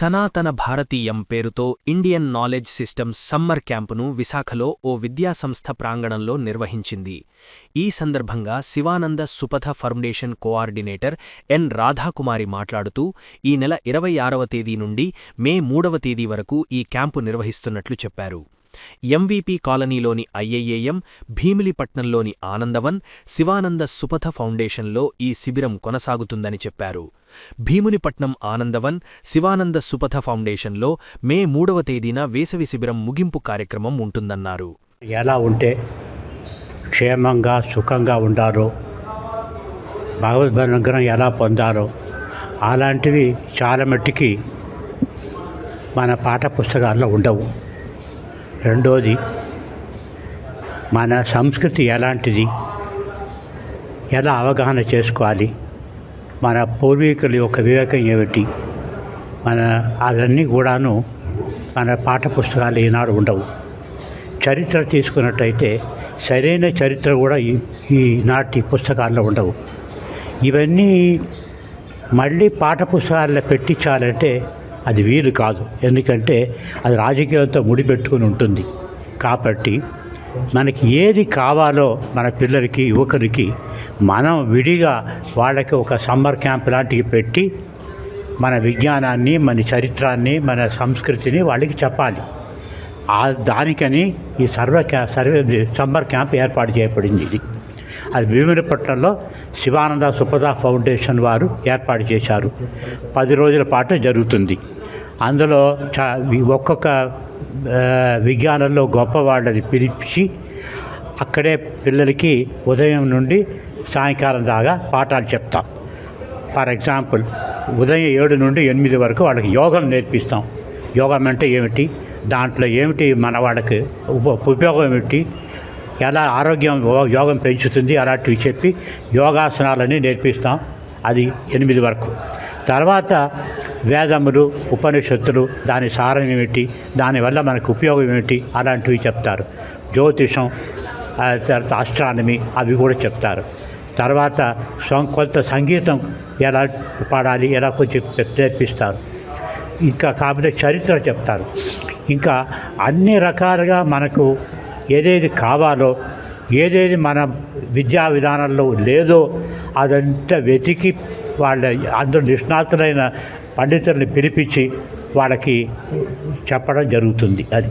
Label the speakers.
Speaker 1: సనాతన భారతీయం పేరుతో ఇండియన్ నాలెడ్జ్ సిస్టమ్ సమ్మర్ క్యాంపును విశాఖలో ఓ విద్యాసంస్థ ప్రాంగణంలో నిర్వహించింది. ఈ సందర్భంగా Shivananda Supatha foundation coordinator N Radhakumari మాట్లాడుతూ ఈ నెల 26వ తేదీ నుండి మే 3వ తేదీ వరకు ఈ క్యాంపు నిర్వహిస్తున్నట్లు చెప్పారు. ఎంవీపీ కాలనీలోని ఐఐఏఎం, భీమిలిపట్నంలోని ఆనందవన్, శివానంద సుపథ ఫౌండేషన్లో ఈ శిబిరం కొనసాగుతుందని చెప్పారు. భీమునిపట్నం ఆనందవన్, శివానంద సుపథ ఫౌండేషన్లో మే 3వ తేదీన వేసవి శిబిరం ముగింపు కార్యక్రమం ఉంటుందన్నారు.
Speaker 2: ఎలా ఉంటే క్షేమంగా సుఖంగా ఉండారో, భగవద్నుగ్రహం ఎలా పొందారో అలాంటివి చాలా మట్టికి మన పాఠ్యపుస్తకాల్లో ఉండవు. రెండోది, మన సంస్కృతి ఎలాంటిది, ఎలా అవగాహన చేసుకోవాలి, మన పూర్వీకుల యొక్క వివేకం ఏమిటి, అవన్నీ కూడాను మన పాఠ్యపుస్తకాలు ఈనాడు ఉండవు. చరిత్ర తీసుకున్నట్టయితే సరైన చరిత్ర కూడా ఈనాటి పుస్తకాల్లో ఉండవు. ఇవన్నీ మళ్ళీ పాఠ్యపుస్తకాల్లో పెట్టించాలంటే అది వీలు కాదు. ఎందుకంటే అది రాజకీయంతో ముడిపెట్టుకుని ఉంటుంది. కాబట్టి మనకి ఏది కావాలో మన పిల్లలకి, యువకులకి మనం విడిగా వాళ్ళకి ఒక సమ్మర్ క్యాంప్ లాంటివి పెట్టి మన విజ్ఞానాన్ని, మన చరిత్రాన్ని, మన సంస్కృతిని వాళ్ళకి చెప్పాలి. దానికని ఈ సమ్మర్ క్యాంప్ ఏర్పాటు చేయబడింది. అది భీమిలిపట్నంలో శివానంద సుపథ ఫౌండేషన్ వారు ఏర్పాటు చేశారు. 10 రోజుల పాటు జరుగుతుంది. అందులో ఒక్కొక్క విజ్ఞానంలో గొప్పవాళ్ళని పిలిచి అక్కడే పిల్లలకి ఉదయం నుండి సాయంకాలం దాకా పాఠాలు చెప్తాం. ఫర్ ఎగ్జాంపుల్, ఉదయం 7 నుండి 8 వరకు వాళ్ళకి యోగం నేర్పిస్తాం. యోగం అంటే ఏమిటి, దాంట్లో ఏమిటి, మన వాళ్ళకి ఉపయోగం ఏమిటి, ఎలా యోగం పెంచుతుంది, అలాంటివి చెప్పి యోగాసనాలని నేర్పిస్తాం. అది 8 వరకు. తర్వాత వేదములు, ఉపనిషత్తులు, దాని సారం ఏమిటి, దానివల్ల మనకు ఉపయోగం ఏమిటి అలాంటివి చెప్తారు. జ్యోతిషం, తర్వాత ఆస్ట్రానమీ అవి కూడా చెప్తారు. తర్వాత కొంత సంగీతం ఎలా పాడాలి, ఎలా కొంచెం నేర్పిస్తారు. ఇంకా కాకపోతే చరిత్ర చెప్తారు. ఇంకా అన్ని రకాలుగా మనకు ఏదేది కావాలో, ఏదేది మన విద్యా విధానంలో లేదో అదంతా వెతికి అందరూ నిష్ణాతులైన పండితుల్ని పిలిపించి వాళ్ళకి చెప్పడం జరుగుతుంది. అది